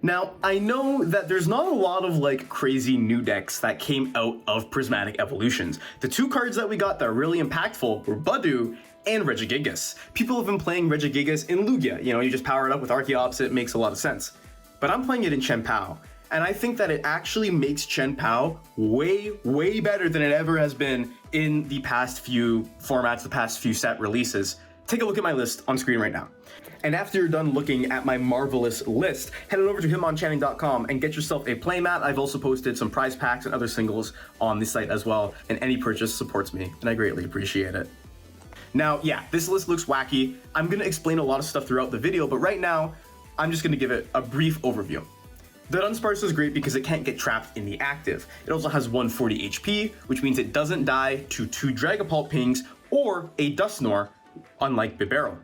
Now, I know that there's not a lot of like crazy new decks that came out of Prismatic Evolutions. The two cards that we got that are really impactful were Budu and Regigigas. People have been playing Regigigas in Lugia. You know, you just power it up with Archeops, it makes a lot of sense. But I'm playing it in Chien Pao, and I think that it actually makes Chien Pao way better than it ever has been in the past few formats, the past few set releases. Take a look at my list on screen right now. And after you're done looking at my marvelous list, head on over to hitmonchanting.com and get yourself a playmat. I've also posted some prize packs and other singles on the site as well, and any purchase supports me, and I greatly appreciate it. Now, yeah, this list looks wacky. I'm gonna explain a lot of stuff throughout the video, but right now, I'm just gonna give it a brief overview. The Dunsparce is great because it can't get trapped in the active. It also has 140 HP, which means it doesn't die to 2 Dragapult pings or a Dusknoir, unlike Bibarel.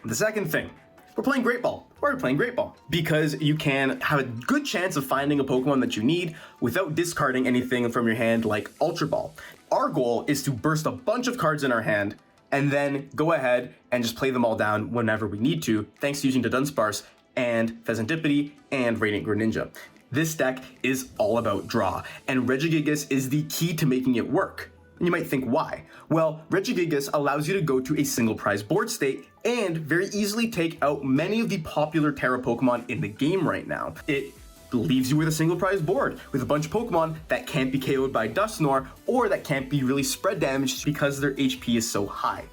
The second thing, we're playing Great Ball. Why are we playing Great Ball? Because you can have a good chance of finding a Pokemon that you need without discarding anything from your hand like Ultra Ball. Our goal is to burst a bunch of cards in our hand and then go ahead and just play them all down whenever we need to, thanks to using Dudunsparce and Fezandipiti and Radiant Greninja. This deck is all about draw, and Regigigas is the key to making it work. And you might think, why? Well, Regigigas allows you to go to a single prize board state and very easily take out many of the popular Terra Pokemon in the game right now. It leaves you with a single prize board with a bunch of Pokemon that can't be KO'd by Dusknoir or that can't be really spread damaged because their HP is so high.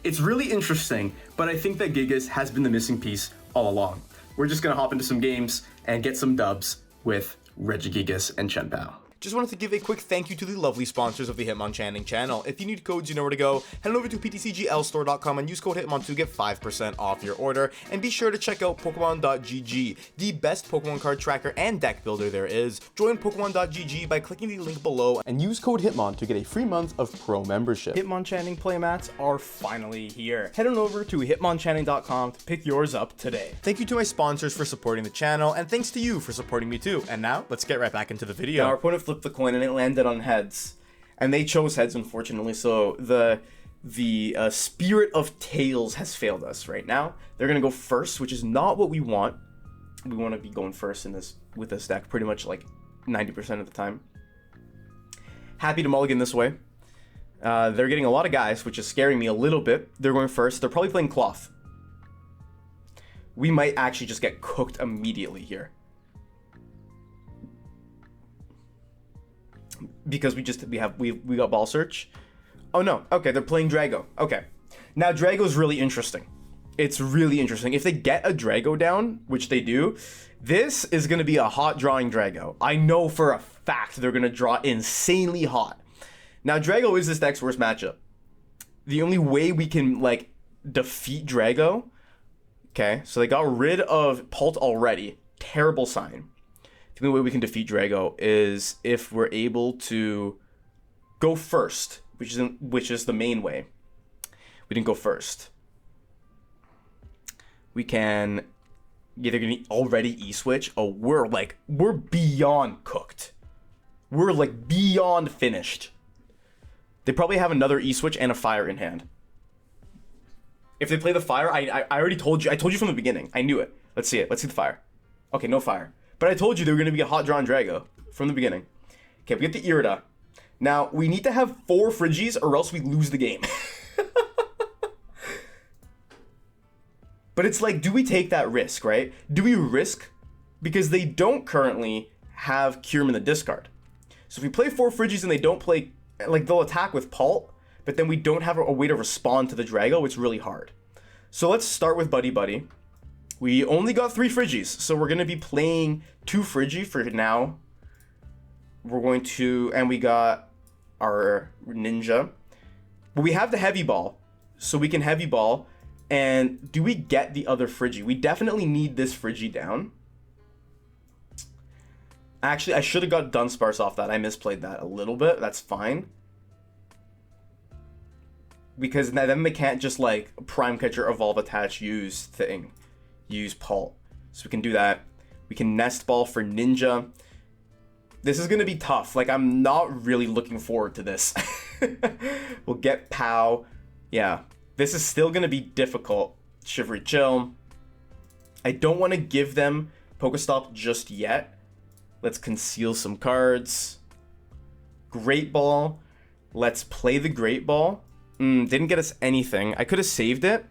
It's really interesting, but I think that Gigas has been the missing piece all along. We're just gonna hop into some games and get some dubs with Regigigas and Chien Pao. Just wanted to give a quick thank you to the lovely sponsors of the Hitmonchanting channel. If you need codes, you know where to go. Head over to ptcglstore.com and use code Hitmon to get 5% off your order. And be sure to check out Pokemon.gg, the best Pokemon card tracker and deck builder there is. Join Pokemon.gg by clicking the link below and use code Hitmon to get a free month of pro membership. Hitmonchanting playmats are finally here. Head on over to hitmonchanting.com to pick yours up today. Thank you to my sponsors for supporting the channel, and thanks to you for supporting me too. And now, let's get right back into the video. Now, our opponent flipped the coin and it landed on heads, and they chose heads, unfortunately. So the spirit of tails has failed us right now. They're gonna go first, which is not what we want. We want to be going first in this with this deck pretty much like 90% of the time. Happy to mulligan this way. They're getting a lot of guys, which is scaring me a little bit. They're going first. They're probably playing Cloth. We might actually just get cooked immediately here, because we got Ball Search. Oh no, okay, they're playing Drago. Okay, now Drago's really interesting. It's really interesting. If they get a Drago down, which they do, this is gonna be a hot drawing Drago. I know for a fact they're gonna draw insanely hot. Now Drago is this deck's worst matchup. The only way we can like defeat Drago, okay, so they got rid of Pult already. Terrible sign. The only way we can defeat Drago is if we're able to go first, which is the main way. We didn't go first. We can either gonna already E-switch. Oh, we're beyond cooked. We're like beyond finished. They probably have another E-switch and a fire in hand. If they play the fire, I already told you. I told you from the beginning. I knew it. Let's see it. Let's see the fire. Okay, no fire. But I told you they were going to be a hot drawn Drago from the beginning. Okay, we get the Irida. Now, we need to have 4 Frigis or else we lose the game. But it's like, do we take that risk, right? Do we risk? Because they don't currently have Kyurem in the discard. So if we play 4 Frigis and they don't play, like they'll attack with Pult, but then we don't have a way to respond to the Drago, it's really hard. So let's start with Buddy-Buddy. We only got 3 Frigis, so we're going to be playing 2 Frigi for now. We're going to, and we got our Ninja. But we have the Heavy Ball, so we can Heavy Ball. And do we get the other Frigi? We definitely need this Frigi down. Actually, I should have got Dunsparce off that. I misplayed that a little bit. That's fine. Because then they can't just like Prime Catcher Evolve Attach use thing. Use Pult. So we can do that. We can Nest Ball for Ninja. This is going to be tough. Like, I'm not really looking forward to this. We'll get Pao. Yeah. This is still going to be difficult. Shivery Chill. I don't want to give them PokéStop just yet. Let's conceal some cards. Great Ball. Let's play the Great Ball. Didn't get us anything. I could have saved it.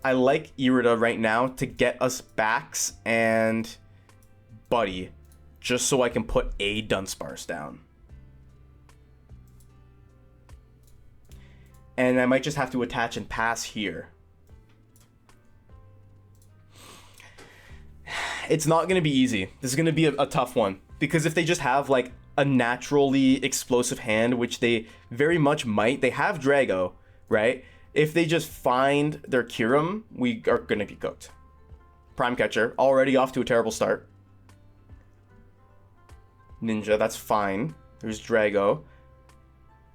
I like Irida right now to get us Bax and Buddy, just so I can put a Dunsparce down. And I might just have to attach and pass here. It's not going to be easy. This is going to be a tough one. Because if they just have, like, a naturally explosive hand, which they very much might. They have Drago, right? If they just find their Kyurem, we are going to be cooked. Prime Catcher, already off to a terrible start. Ninja, that's fine. There's Drago.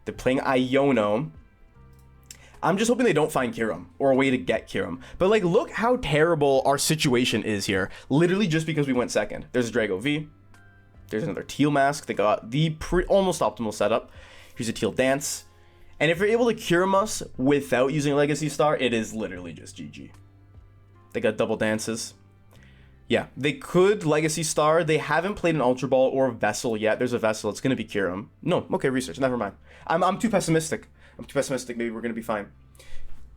They're playing Iono. I'm just hoping they don't find Kyurem or a way to get Kyurem. But, like, look how terrible our situation is here. Literally just because we went second. There's a Drago V. There's another Teal Mask. They got the almost optimal setup. Here's a Teal Dance. And if you're able to Kyurem us without using Legacy Star, it is literally just GG. They got double dances. Yeah, they could Legacy Star. They haven't played an Ultra Ball or Vessel yet. There's a Vessel. It's going to be Kyurem. No, okay, Research. Never mind. I'm too pessimistic. Maybe we're going to be fine.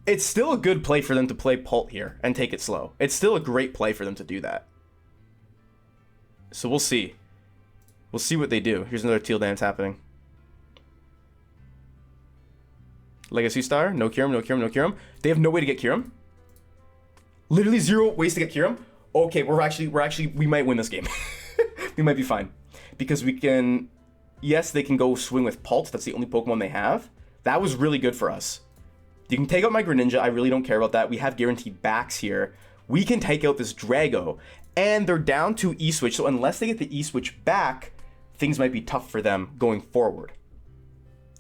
It's still a good play for them to play Pult here and take it slow. It's still a great play for them to do that. So we'll see. We'll see what they do. Here's another Teal Dance happening. Legacy Star. No Kyurem, no Kyurem, no Kyurem. They have no way to get Kyurem. Literally 0 ways to get Kyurem. Okay, we might win this game. We might be fine. Because we can... Yes, they can go swing with Pult. That's the only Pokemon they have. That was really good for us. You can take out my Greninja. I really don't care about that. We have guaranteed backs here. We can take out this Drago. And they're down to E-Switch. So unless they get the E-Switch back, things might be tough for them going forward.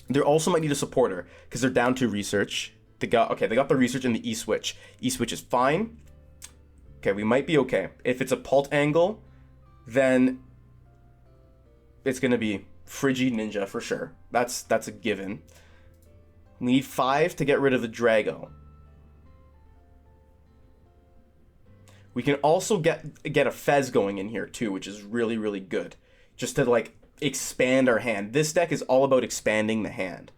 They also might need a supporter because they're down to Research. They got the Research and the E-Switch. E-Switch is fine. Okay, we might be okay. If it's a Pult angle, then it's going to be Frigininja for sure. That's a given. We need 5 to get rid of the Drago. We can also get a Fez going in here too, which is really, really good. Just to, like, expand our hand. This deck is all about expanding the hand.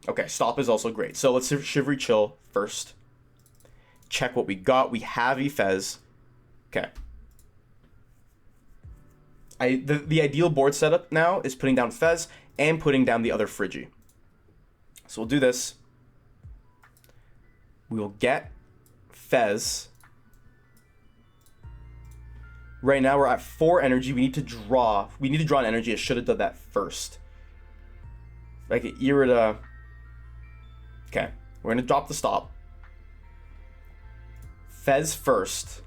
Okay, Stop is also great. So let's Shivery Chill first. Check what we got. We have a Fez. Okay. The ideal board setup now is putting down Fez and putting down the other Frigi. So we'll do this. We will get Fez. Right now we're at 4 energy. We need to draw an energy. I should have done that first. Like an Irida. Okay, we're gonna drop the Stop. Fez first.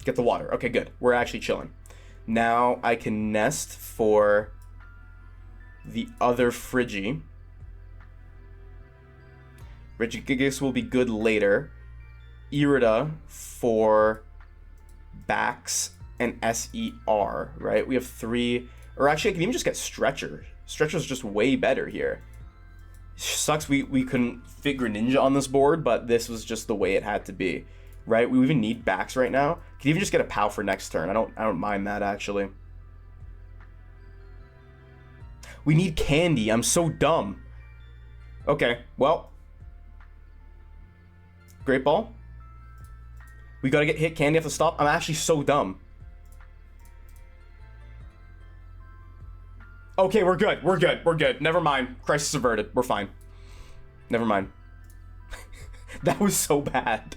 Get the water. Okay, good. We're actually chilling. Now I can Nest for the other Frigi. Regigigas will be good later. Irida for Bax and SER, right? We have 3, or actually I can even just get Stretcher. Stretcher's just way better here. Sucks we couldn't fit Greninja on this board, but this was just the way it had to be, right? We even need Bax right now. Can even just get a PAL for next turn. I don't mind that actually. We need Candy. I'm so dumb. Okay, well. Great Ball. We gotta get hit Candy off the Stop. I'm actually so dumb. Okay, we're good. We're good. We're good. Never mind. Crisis averted. We're fine. Never mind. That was so bad.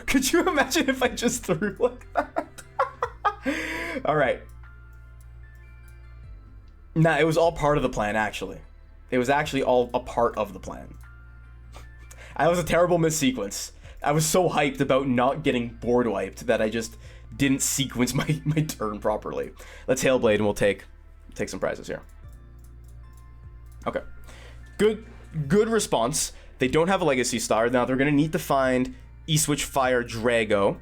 Could you imagine if I just threw like that? All right. Nah, it was all part of the plan, actually. It was actually all a part of the plan. That was a terrible missequence. I was so hyped about not getting board wiped that I just didn't sequence my turn properly. Let's Hailblade and we'll take some prizes here. Okay. Good response. They don't have a Legacy Star. Now they're going to need to find E-Switch Fire Drago.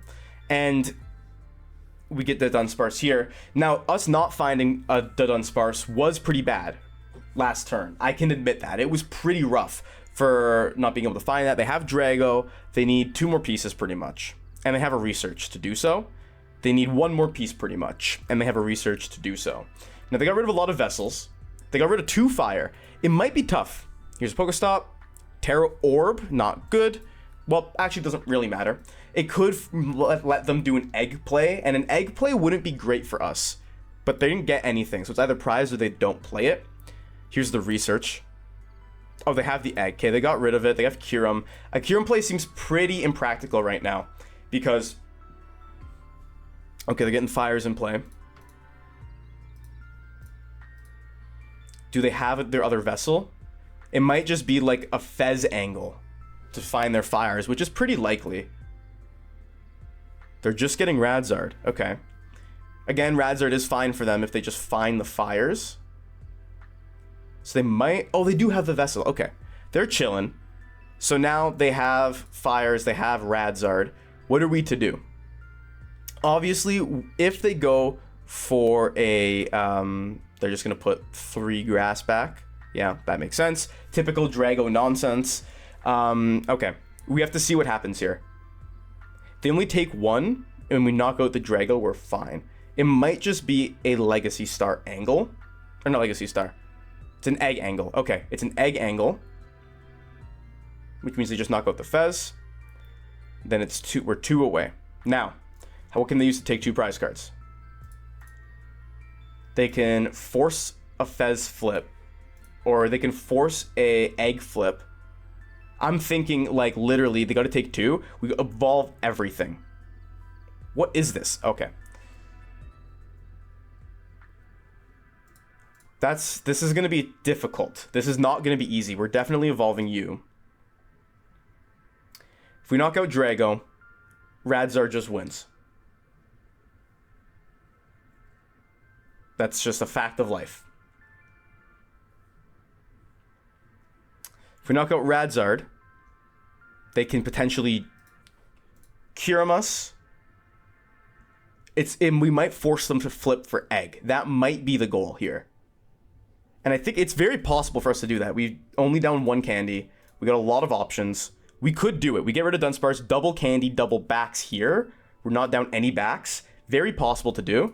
And we get the Dunsparce here. Now, us not finding the Dunsparce was pretty bad last turn. I can admit that. It was pretty rough for not being able to find that. They have Drago. They need 2 more pieces pretty much. and they have a research to do so. They need one more piece pretty much, and they have a research to do so. Now they got rid of a lot of vessels. They got rid of 2 fire. It might be tough. Here's a PokéStop. Terra Orb, not good. Well, actually, it doesn't really matter. It could let them do an egg play, and an egg play wouldn't be great for us. But they didn't get anything, so it's either prize or they don't play it. Here's the research. Oh, they have the egg. Okay, they got rid of it. They have Kyurem. A Kyurem play seems pretty impractical right now, because... Okay, they're getting fires in play. Do they have their other vessel? It might just be like a Fez angle to find their fires, which is pretty likely. They're just getting Radzard. Okay. Again, Radzard is fine for them if they just find the fires. So they might... Oh, they do have the vessel. Okay. They're chilling. So now they have fires. They have Radzard. What are we to do? Obviously, if they go for a... they're just going to put 3 grass back. Yeah, that makes sense. Typical Drago nonsense. Okay. We have to see what happens here. If they only take 1 and we knock out the Drago, we're fine. It might just be a Legacy Star angle. Or not Legacy Star. It's an egg angle. Okay, it's an egg angle. Which means they just knock out the Fez. Then it's 2. We're 2 away. Now, what can they use to take 2 prize cards? They can force a Fez flip. Or they can force a egg flip. I'm thinking, like, literally, they got to take 2. We evolve everything. What is this? Okay. This is going to be difficult. This is not going to be easy. We're definitely evolving you. If we knock out Drago, Radzard just wins. That's just a fact of life. If we knock out Radzard, they can potentially Kyurem us. We might force them to flip for egg. That might be the goal here. And I think it's very possible for us to do that. We only down 1 candy. We got a lot of options. We could do it. We get rid of Dunsparce, double candy, double backs here. We're not down any backs. Very possible to do.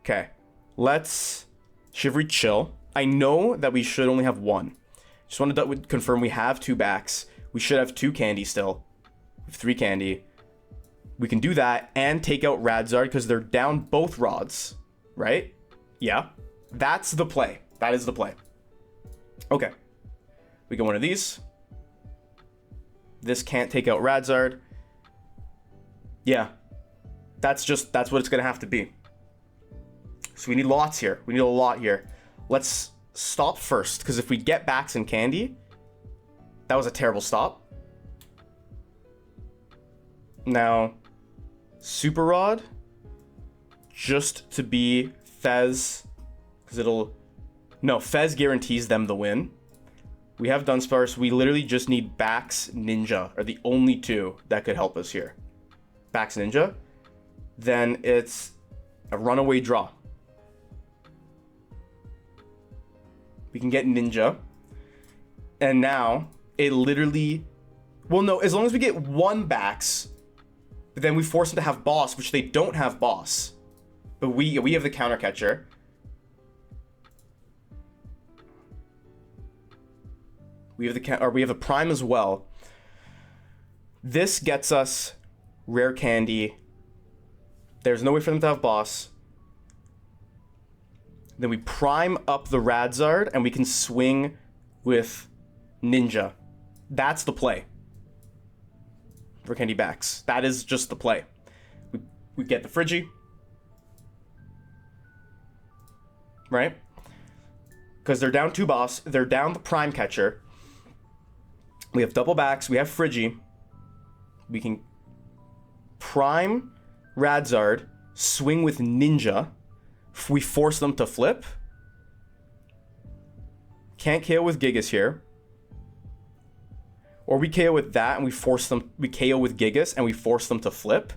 Okay. Let's Shivery chill. I know that we should only have 1. Just wanted to confirm we have 2 backs. We should have 2 candy still. We have 3 candy. We can do that and take out Radzard because they're down both rods. Right? Yeah. That's the play. That is the play. Okay. We get one of these. This can't take out Radzard. Yeah. That's what it's going to have to be. So we need lots here. We need a lot here. Let's stop first, because if we get backs and candy, that was a terrible stop. Now, Super Rod, just to be Fez, because it'll... No, Fez guarantees them the win. We have Dunsparce. We literally just need Bax Ninja, are the only 2 that could help us here. Bax Ninja. Then it's a runaway draw. We can get Ninja. And now, it literally... Well, no, as long as we get 1 Bax, then we force them to have Boss, which they don't have Boss. But we have the Counter Catcher. We have the Prime as well. This gets us Rare Candy. There's no way for them to have Boss. Then we prime up the Radzard, and we can swing with Ninja. That's the play. For Candy Backs. That is just the play. We get the Frigi. Right? Because they're down 2 Boss. They're down the Prime Catcher. We have double backs. We have Frigi. We can prime Radzard, swing with Ninja. We force them to flip. Can't KO with Gigas here. Or we KO with that and we KO with Gigas and we force them to flip.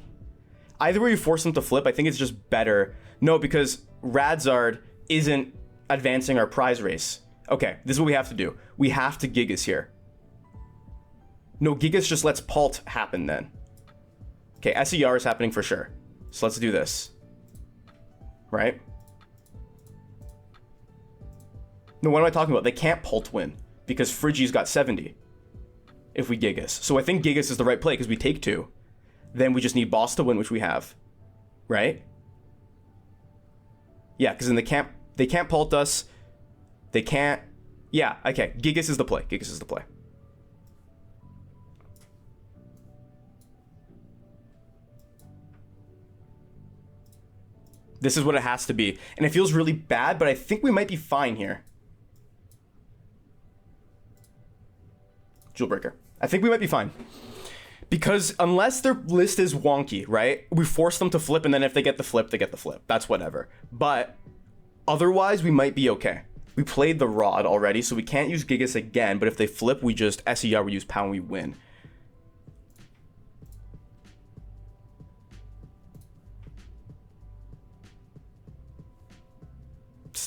Either way we force them to flip, I think it's just better. No, because Radzard isn't advancing our prize race. Okay, this is what we have to do. We have to Gigas here. No, Gigas just lets Palt happen then. Okay, SER is happening for sure. So let's do this. Right? No, what am I talking about? They can't Pult win because Frigi's got 70 if we Gigas. So I think Gigas is the right play because we take 2. Then we just need boss to win, which we have. Right? Yeah, because then they can't Pult us. They can't... Yeah, okay. Gigas is the play. Gigas is the play. This is what it has to be. And it feels really bad, but I think we might be fine here. Jewel Breaker. I think we might be fine. Because unless their list is wonky, right? We force them to flip, and then if they get the flip, they get the flip. That's whatever. But otherwise, we might be okay. We played the Rod already, so we can't use Gigas again. But if they flip, we just SER, we use PAL, and we win.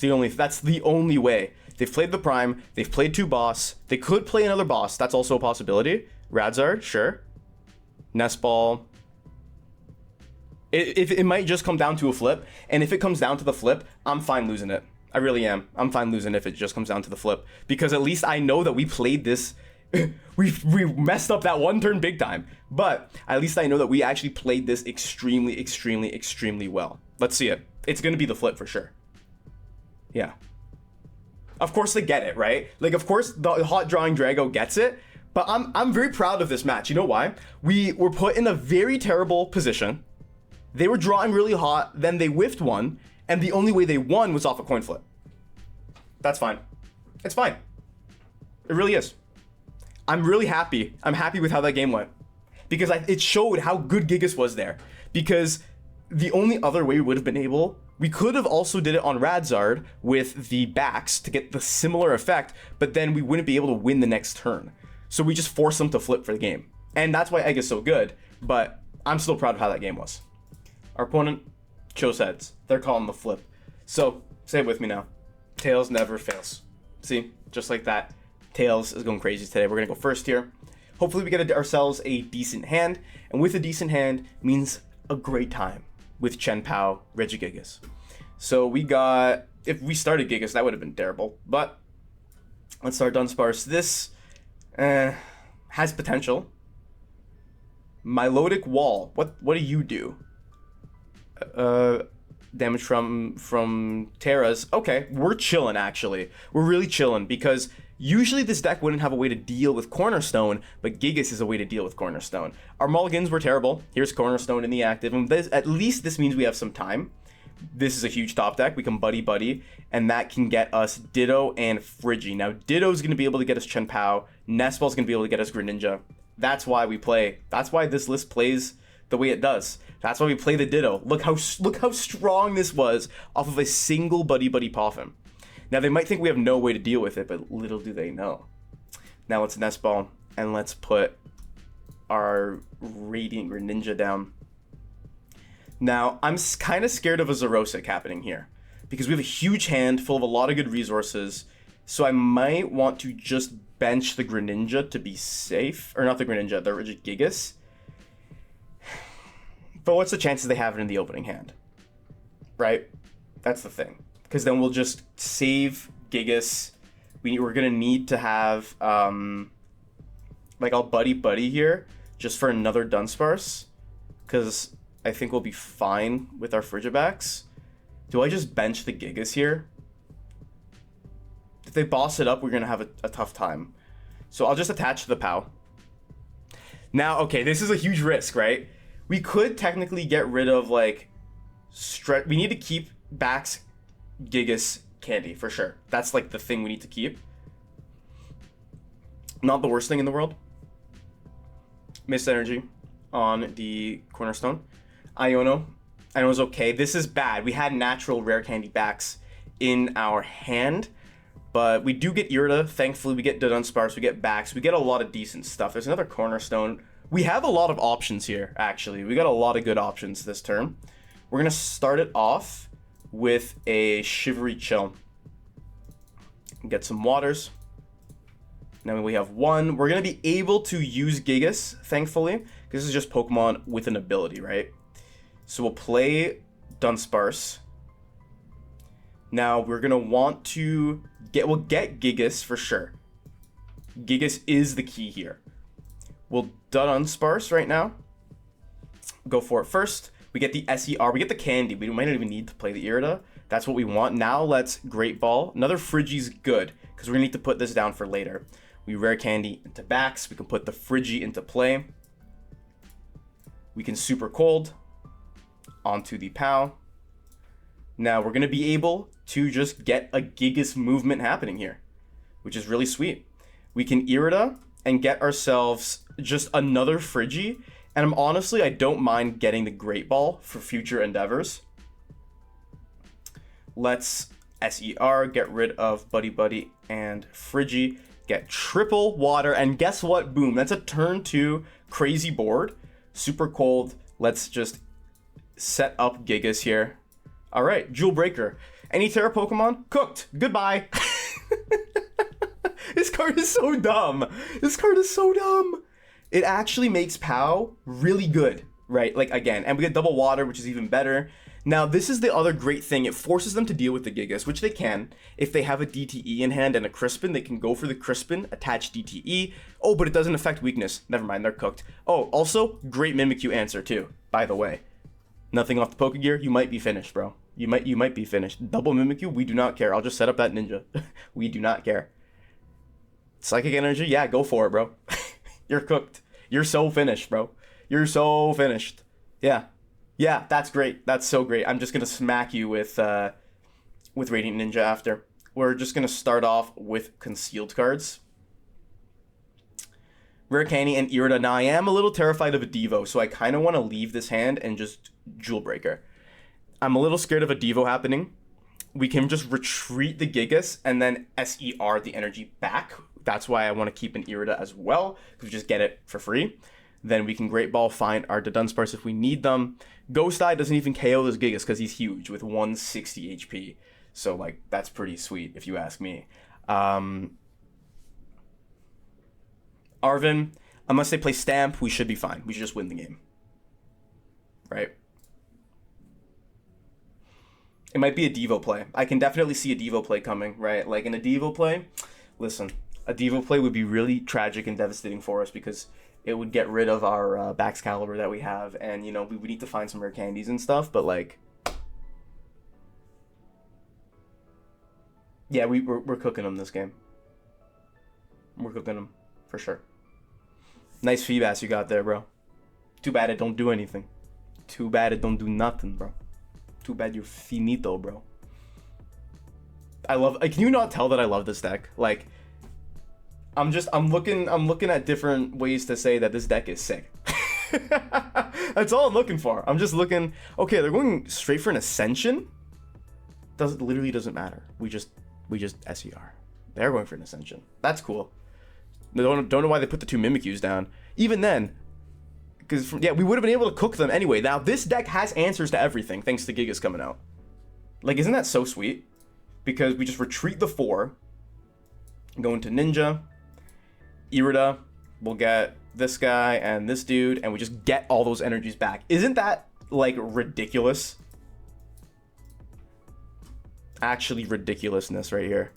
That's the only way. They've played the Prime. They've played 2 boss. They could play another boss. That's also a possibility. Radzard, sure. Nest Ball. It might just come down to a flip. And if it comes down to the flip, I'm fine losing it. I really am. I'm fine losing if it just comes down to the flip. Because at least I know that we played this. we messed up that one turn big time. But at least I know that we actually played this extremely, extremely, extremely well. Let's see it. It's going to be the flip for sure. Yeah. Of course they get it, right? Like, of course the hot drawing Drago gets it, but I'm very proud of this match. You know why? We were put in a very terrible position. They were drawing really hot, then they whiffed one, and the only way they won was off a coin flip. That's fine. It's fine. It really is. I'm really happy. I'm happy with how that game went. Because it showed how good Gigas was there. Because the only other way we would have been able... We could have also did it on Radzard with the backs to get the similar effect, but then we wouldn't be able to win the next turn. So we just forced them to flip for the game. And that's why Egg is so good, but I'm still proud of how that game was. Our opponent chose heads. They're calling the flip. So, say it with me now. Tails never fails. See? Just like that. Tails is going crazy today. We're going to go first here. Hopefully we get ourselves a decent hand, and with a decent hand means a great time with Chien Pao, Regigigas. So we got, if we started Gigas, that would have been terrible. But let's start Dunsparce. This has potential. Milotic Wall. What do you do? Damage from Terras. Okay, we're chilling actually. We're really chilling because usually this deck wouldn't have a way to deal with Cornerstone, but Gigas is a way to deal with Cornerstone. Our mulligans were terrible. Here's Cornerstone in the active, and at least this means we have some time. This is a huge top deck. We can Buddy-Buddy, and that can get us Ditto and Frigi. Now, Ditto's going to be able to get us Chien Pao. Nest Ball's going to be able to get us Greninja. That's why we play. That's why this list plays the way it does. That's why we play the Ditto. Look how strong this was off of a single Buddy-Buddy Poffin. Now, they might think we have no way to deal with it, but little do they know. Now, let's Nest Ball, and let's put our Radiant Greninja down. Now, I'm kind of scared of a Zerosic happening here, because we have a huge hand full of a lot of good resources, so I might want to just bench the Greninja to be safe. Or not the Greninja, the Regigigas. But what's the chances they have it in the opening hand? Right? That's the thing. Because then we'll just save Gigas. We're going to need to have, like, I'll Buddy-Buddy here just for another Dunsparce. Because I think we'll be fine with our Frigibax. Do I just bench the Gigas here? If they boss it up, we're going to have a tough time. So I'll just attach to the PAL. Now, okay, this is a huge risk, right? We could technically get rid of, like, we need to keep Bax Gigas Candy, for sure. That's, like, the thing we need to keep. Not the worst thing in the world. Mist Energy on the Cornerstone. Iono is okay. This is bad. We had natural Rare Candy Bax in our hand, but we do get Irida. Thankfully, we get Dudunsparce, we get Bax. We get a lot of decent stuff. There's another Cornerstone. We have a lot of options here, actually. We got a lot of good options this turn. We're going to start it off with a Shivery Chill. Get some waters. Now we have one. We're going to be able to use Gigas, thankfully, This is just Pokemon with an ability, right? So we'll play Dunsparce. Now we're gonna want to we'll get Gigas for sure. Gigas is the key here. We'll Dunsparce right now. Go for it first. We get the SER, we get the candy. We might not even need to play the Irida. That's what we want. Now let's Great Ball. Another Frigi's good, because we're gonna need to put this down for later. We Rare Candy into Bax. We can put the Frigi into play. We can Super Cold onto the PAL. Now we're gonna be able to just get a Gigas movement happening here, which is really sweet. We can Irida and get ourselves just another Frigi. And I don't mind getting the Great Ball for future endeavors. Let's SER, get rid of Buddy-Buddy and Frigi, get triple water, and guess what? Boom, that's a turn 2 crazy board. Super cold. Let's just set up Gigas here. All right, Jewel Breaker. Any Terra Pokemon? Cooked. Goodbye. This card is so dumb. This card is so dumb. It actually makes Pao really good, right? Like, again, and we get double water, which is even better. Now, this is the other great thing. It forces them to deal with the Gigas, which they can. If they have a DTE in hand and a Crispin, they can go for the Crispin, attach DTE. Oh, but it doesn't affect weakness. Never mind, they're cooked. Oh, also, great Mimikyu answer, too, by the way. Nothing off the Pokegear, you might be finished, bro. You might be finished. Double Mimikyu, we do not care. I'll just set up that ninja. We do not care. Psychic Energy, yeah, go for it, bro. You're cooked. You're so finished, bro. You're so finished. Yeah. Yeah, that's great. That's so great. I'm just going to smack you with Radiant Ninja after. We're just going to start off with concealed cards. Rare Candy and Irida. Now, I am a little terrified of a Devo, so I kind of want to leave this hand and just Jewel Breaker. I'm a little scared of a Devo happening. We can just retreat the Gigas and then SER the energy back. That's why I want to keep an Irida as well, because we just get it for free. Then we can Great Ball, find our Dunsparce if we need them. Ghost Eye doesn't even KO this Gigas because he's huge with 160 HP. So, like, that's pretty sweet if you ask me. Arvin, unless they play Stamp, we should be fine. We should just win the game. Right? It might be a Devo play. I can definitely see a Devo play coming, right? Like, in a Devo play, listen, a Devo play would be really tragic and devastating for us because it would get rid of our Baxcalibur that we have, and, you know, we would need to find some rare candies and stuff, but, like, yeah, we're cooking them this game. We're cooking them, for sure. Nice Feebas you got there, bro. Too bad it don't do anything. Too bad it don't do nothing, bro. Too bad you're finito, bro. I love, can you not tell that I love this deck? Like, I'm looking at different ways to say that this deck is sick. That's all I'm looking for. I'm just looking, okay, they're going straight for an Ascension? Literally doesn't matter. We just SER. They're going for an Ascension. That's cool. Don't know why they put the 2 Mimikyus down. Even then, because, yeah, we would have been able to cook them anyway. Now, this deck has answers to everything, thanks to Gigas coming out. Like, isn't that so sweet? Because we just retreat the 4, go into Ninja, Irida, we'll get this guy and this dude, and we just get all those energies back. Isn't that, like, ridiculous? Actually ridiculousness right here.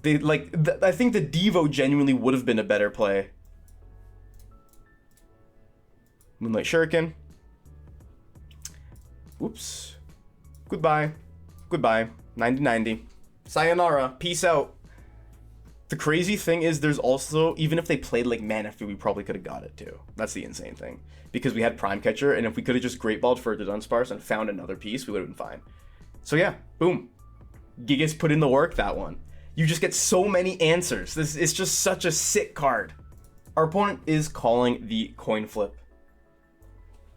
They, like, I think the Devo genuinely would have been a better play. Moonlight Shuriken. Oops. Goodbye. Goodbye. 90-90. Sayonara. Peace out. The crazy thing is there's also, even if they played like Manaphy, we probably could have got it too. That's the insane thing. Because we had Prime Catcher, and if we could have just Great Balled for the Dunsparce and found another piece, we would have been fine. So yeah, boom. Gigas put in the work, that one. You just get so many answers. This is just such a sick card. Our opponent is calling the coin flip.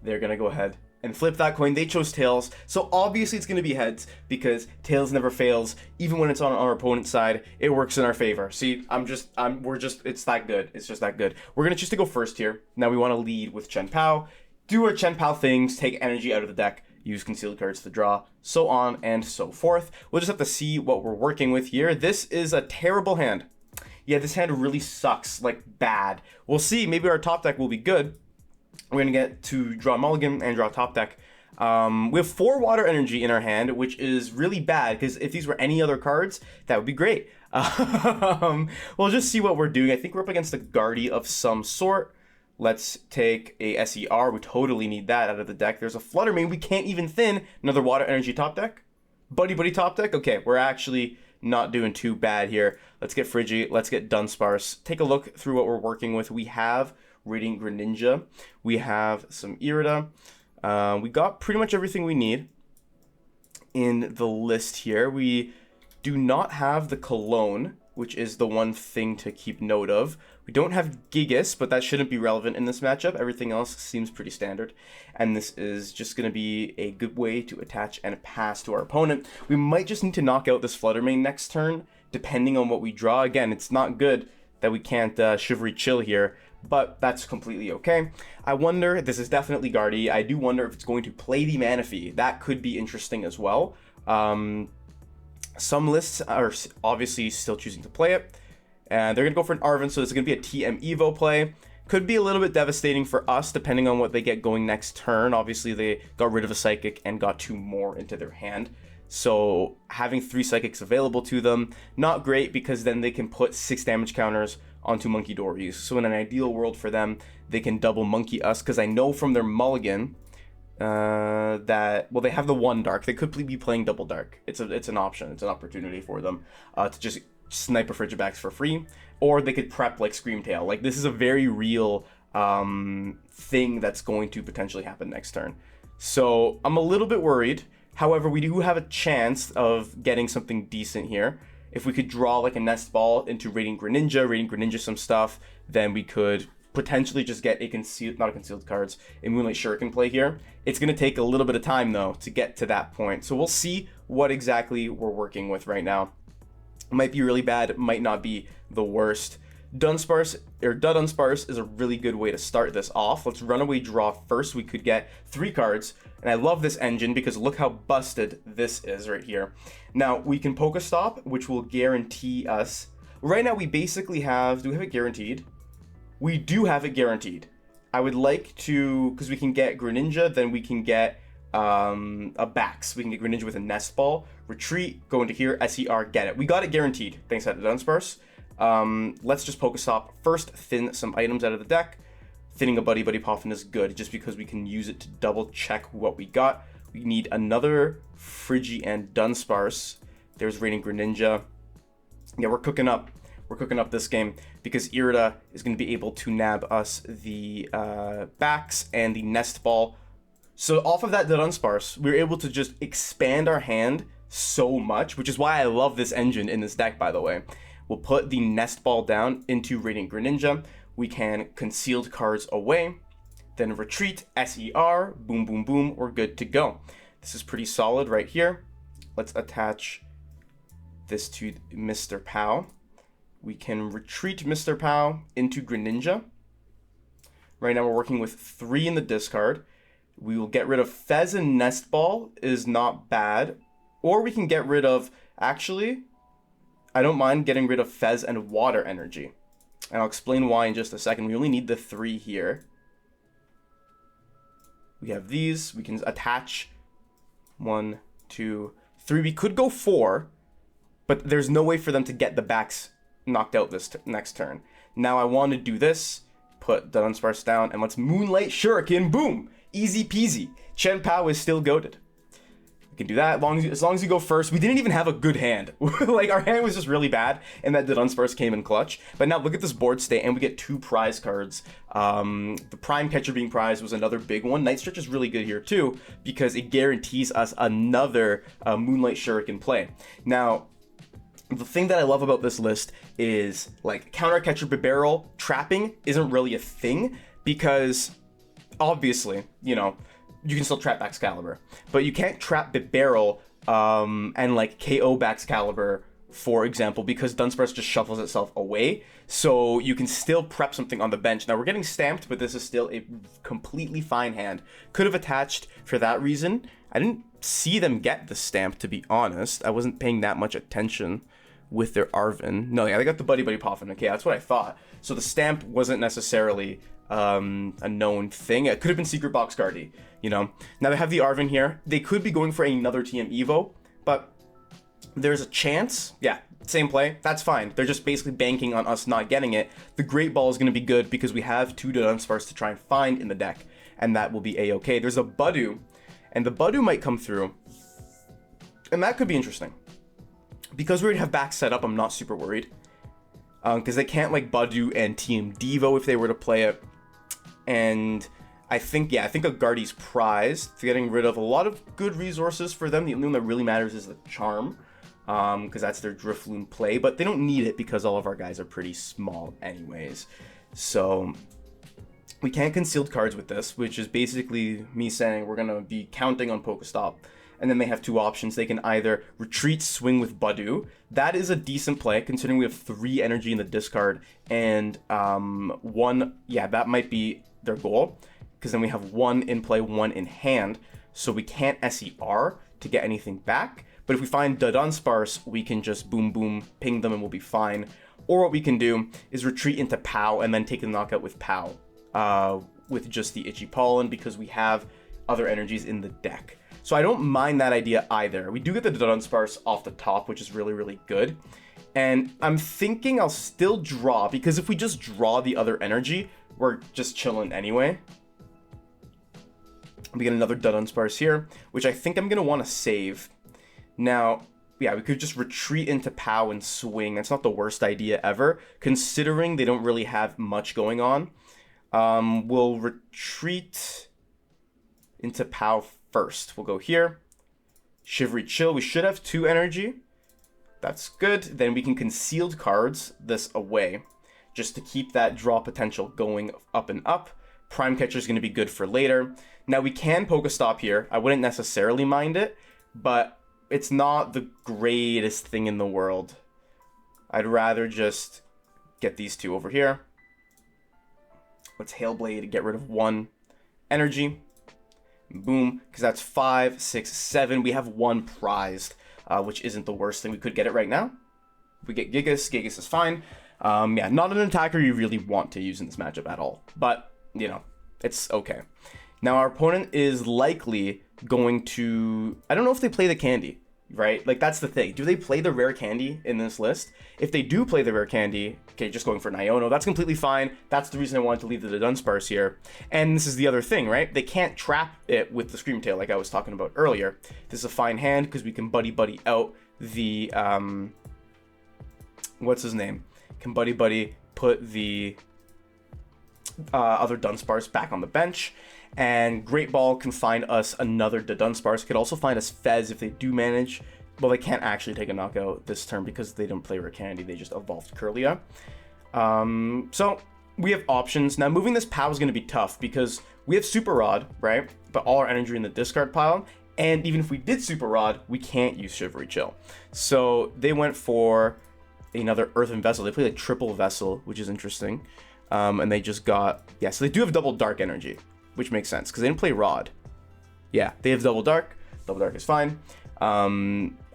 They're going to go ahead and flip that coin. They chose tails, so obviously it's going to be heads because tails never fails. Even when it's on our opponent's side, it works in our favor. See, it's that good. It's just that good. We're going to choose to go first here. Now we want to lead with Chien Pao. Do our Chien Pao things, take energy out of the deck, use concealed cards to draw, so on and so forth. We'll just have to see what we're working with here. This is a terrible hand. Yeah, this hand really sucks, like bad. We'll see, maybe our top deck will be good. We're gonna get to draw Mulligan and draw top deck. We have 4 Water Energy in our hand, which is really bad, because if these were any other cards, that would be great. We'll just see what we're doing. I think we're up against a Guardy of some sort. Let's take a SER. We totally need that out of the deck. There's a Fluttermane. We can't even thin. Another Water Energy top deck. Buddy-Buddy top deck. Okay, we're actually not doing too bad here. Let's get Frigi. Let's get Dunsparce. Take a look through what we're working with. We have Radiant Greninja. We have some Irida. We got pretty much everything we need in the list here. We do not have the Cologne, which is the one thing to keep note of. We don't have Gigas, but that shouldn't be relevant in this matchup. Everything else seems pretty standard. And this is just going to be a good way to attach and pass to our opponent. We might just need to knock out this Fluttermane next turn, depending on what we draw. Again, it's not good that we can't Chivalry Chill here, but that's completely okay. I wonder, this is definitely Guardy. I do wonder if it's going to play the Manaphy. That could be interesting as well. Some lists are obviously still choosing to play it, and they're going to go for an Arven, so this is going to be a TM Evo play. Could be a little bit devastating for us, depending on what they get going next turn. Obviously, they got rid of a Psychic and got 2 more into their hand. So having 3 Psychics available to them, not great, because then they can put 6 damage counters onto Monkey Dories. So in an ideal world for them, they can double Monkey us, because I know from their mulligan that, well, they have the 1 dark. They could be playing double dark. It's an option. It's an opportunity for them to just snipe a Frigibax for free, or they could prep like Screamtail. Like, this is a very real thing that's going to potentially happen next turn. So I'm a little bit worried. However, we do have a chance of getting something decent here. If we could draw like a Nest Ball into Radiant Greninja some stuff, then we could potentially just get a concealed, not a concealed cards, a Moonlight Shuriken play here. It's going to take a little bit of time though to get to that point. So we'll see what exactly we're working with right now. It might be really bad, it might not be the worst. Dunsparce is a really good way to start this off. Let's Runaway Draw first. We could get 3 cards, and I love this engine because look how busted this is right here. Now, we can PokéStop, which will guarantee us. Right now, we basically have, do we have it guaranteed? We do have it guaranteed. I would like to, because we can get Greninja, then we can get a Bax. We can get Greninja with a Nest Ball, retreat, go into here, SER, get it. We got it guaranteed, thanks to Dunsparce. Let's just PokéStop first, thin some items out of the deck. Thinning a Buddy-Buddy Poffin is good, just because we can use it to double check what we got. We need another Frigi and Dunsparce. There's Radiant Greninja. Yeah, we're cooking up. We're cooking up this game, because Irida is going to be able to nab us the Bax and the Nest Ball. So off of that Dunsparce, we were able to just expand our hand so much, which is why I love this engine in this deck, by the way. We'll put the Nest Ball down into Radiant Greninja. We can concealed cards away, then retreat, SER, boom, boom, boom, we're good to go. This is pretty solid right here. Let's attach this to Mr. Pao. We can retreat Mr. Pao into Greninja. Right now we're working with 3 in the discard. We will get rid of Fez and Nest Ball is not bad. Or we can get rid of, actually, I don't mind getting rid of Fez and Water Energy. And I'll explain why in just a second. We only need the 3 here. We have these. We can attach 1, 2, 3. We could go 4, but there's no way for them to get the backs knocked out this next turn. Now I want to do this. Put Dunsparce down, and let's Moonlight Shuriken. Boom! Easy peasy. Chien Pao is still goated. We can do that as long as you go first. We didn't even have a good hand. Like, our hand was just really bad, and that Dunsparce came in clutch. But now look at this board state, and we get 2 prize cards. The Prime Catcher being prized was another big one. Night Stretcher is really good here too, because it guarantees us another Moonlight Shuriken play. Now, the thing that I love about this list is, like, Counter Catcher Bibarel trapping isn't really a thing, because obviously, you know, you can still trap Baxcalibur, but you can't trap Bibarel and like KO Baxcalibur, for example, because Dunsparce just shuffles itself away. So you can still prep something on the bench. Now we're getting stamped, but this is still a completely fine hand. Could have attached for that reason. I didn't see them get the stamp, to be honest. I wasn't paying that much attention with their Arven. No, yeah, they got the Buddy-Buddy Poffin. Okay, that's what I thought. So the stamp wasn't necessarily a known thing. It could have been Secret Box Guardy, you know. Now they have the Arven here. They could be going for another TM Evo, but there's a chance. Yeah, same play. That's fine. They're just basically banking on us not getting it. The Great Ball is going to be good because we have 2 Dunsparce to try and find in the deck, and that will be a-okay. There's a Budu, and the Budu might come through, and that could be interesting. Because we already have back set up, I'm not super worried. Because they can't like Budu and TM Devo if they were to play it. And I think a Guardy's prized. They're getting rid of a lot of good resources for them. The only one that really matters is the Charm. Because that's their Drifloon play. But they don't need it because all of our guys are pretty small anyways. So we can't concealed cards with this, which is basically me saying we're going to be counting on PokéStop. And then they have 2 options. They can either retreat, swing with Budu. That is a decent play, considering we have 3 energy in the discard. And 1, yeah, that might be their goal. Because then we have 1 in play, 1 in hand. So we can't SER to get anything back. But if we find Dudunsparce, we can just boom, boom, ping them and we'll be fine. Or what we can do is retreat into Pao and then take the knockout with Pao. With just the Itchy Pollen, because we have other energies in the deck. So I don't mind that idea either. We do get the Dunsparce off the top, which is really, really good. And I'm thinking I'll still draw, because if we just draw the other energy, we're just chilling anyway. We get another Dunsparce here, which I think I'm going to want to save. Now, yeah, we could just retreat into Pao and swing. That's not the worst idea ever, considering they don't really have much going on. We'll retreat into Pao first. We'll go here. Shivery Chill. We should have 2 energy. That's good. Then we can concealed cards this away, just to keep that draw potential going up and up. Prime Catcher is going to be good for later. Now we can PokéStop here. I wouldn't necessarily mind it, but it's not the greatest thing in the world. I'd rather just get these 2 over here. Let's Hailblade to get rid of 1 energy. Boom, because that's 5, 6, 7. We have 1 prized, which isn't the worst thing. We could get it right now. If we get Gigas, Gigas is fine. Yeah, not an attacker you really want to use in this matchup at all. But, you know, it's okay. Now, our opponent is likely going to... I don't know if they play the candy, right? Like, that's the thing. Do they play the rare candy in this list? If they do play the rare candy, okay, just going for an Iono, that's completely fine. That's the reason I wanted to leave the Dunsparce here. And this is the other thing, right? They can't trap it with the Screamtail like I was talking about earlier. This is a fine hand because we can Buddy-Buddy out the... what's his name? Can Buddy-Buddy put the other Dunsparce back on the bench. And Great Ball can find us another Dunsparce. Could also find us Fez if they do manage. Well, they can't actually take a knockout this turn because they don't play Rare Candy. They just evolved Curlia. So we have options. Now, moving this PAL is going to be tough because we have Super Rod, right? But all our energy in the discard pile. And even if we did Super Rod, we can't use Shivery Chill. So they went for another Earthen Vessel. They played a triple Vessel, which is interesting. And they just got... Yeah, so they do have double Dark energy, which makes sense because they didn't play Rod. Yeah, they have double Dark. Double Dark is fine.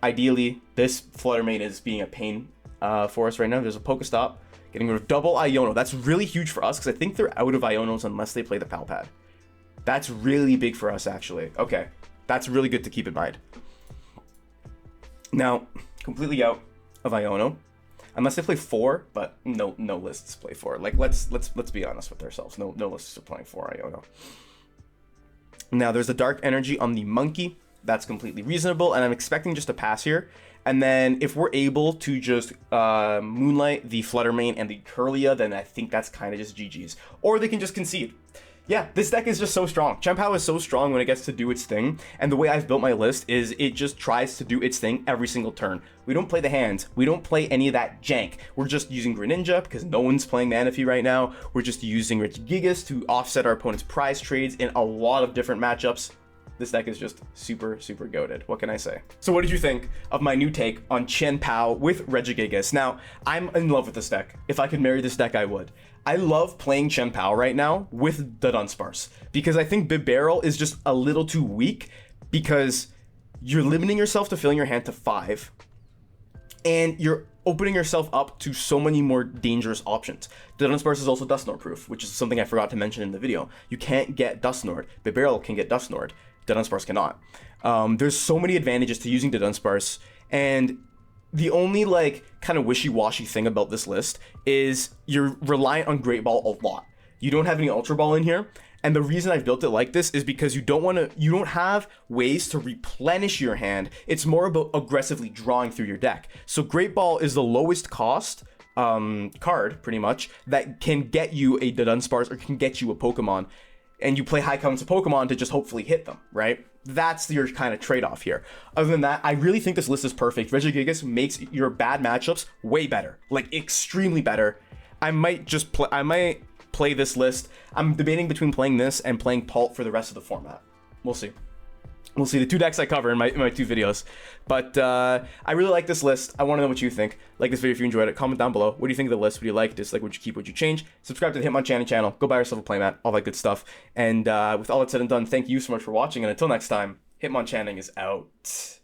Ideally, this Flutter Mane is being a pain for us right now. There's a PokéStop getting rid of double Iono. That's really huge for us because I think they're out of Ionos unless they play the PAL pad. That's really big for us, actually. Okay, that's really good to keep in mind. Now, completely out of Iono, unless they play 4, but no lists play 4. Like let's be honest with ourselves. No lists are playing 4 Iono. Now there's a Dark Energy on the Monkey. That's completely reasonable, and I'm expecting just a pass here. And then if we're able to just Moonlight the Flutter Mane and the Curlia, then I think that's kind of just GG's. Or they can just concede. Yeah, this deck is just so strong. Chien Pao is so strong when it gets to do its thing, and the way I've built my list is it just tries to do its thing every single turn. We don't play the hands. We don't play any of that jank. We're just using Greninja because no one's playing Manaphy right now. We're just using Regigigas to offset our opponent's prize trades in a lot of different matchups. This deck is just super, super goated. What can I say? So what did you think of my new take on Chien Pao with Regigigas? Now, I'm in love with this deck. If I could marry this deck, I would. I love playing Chien Pao right now with the Dunsparce because I think Bibarel is just a little too weak because you're limiting yourself to filling your hand to 5 and you're opening yourself up to so many more dangerous options. Dunsparce is also Dusknoid proof, which is something I forgot to mention in the video. You can't get Dusknoid. Bibarel can get Dusknoid. Dunsparce cannot. There's so many advantages to using Dunsparce, and the only like kind of wishy-washy thing about this list is you're reliant on Great Ball a lot. You don't have any Ultra Ball in here, and the reason I've built it like this is because you don't have ways to replenish your hand. It's more about aggressively drawing through your deck. So Great Ball is the lowest cost card, pretty much, that can get you a Dunsparce or can get you a Pokemon, and you play high counts of Pokemon to just hopefully hit them, right? That's your kind of trade-off here. Other than that, I really think this list is perfect. Regigigas makes your bad matchups way better, like extremely better. I might play this list. I'm debating between playing this and playing Palt for the rest of the format. We'll see. We'll see the 2 decks I cover in my 2 videos. But I really like this list. I want to know what you think. Like this video if you enjoyed it. Comment down below. What do you think of the list? What do you like? Dislike? Would you keep? Would you change? Subscribe to the Hitmonchanting channel. Go buy yourself a playmat. All that good stuff. And with all that said and done, thank you so much for watching. And until next time, Hitmonchanting is out.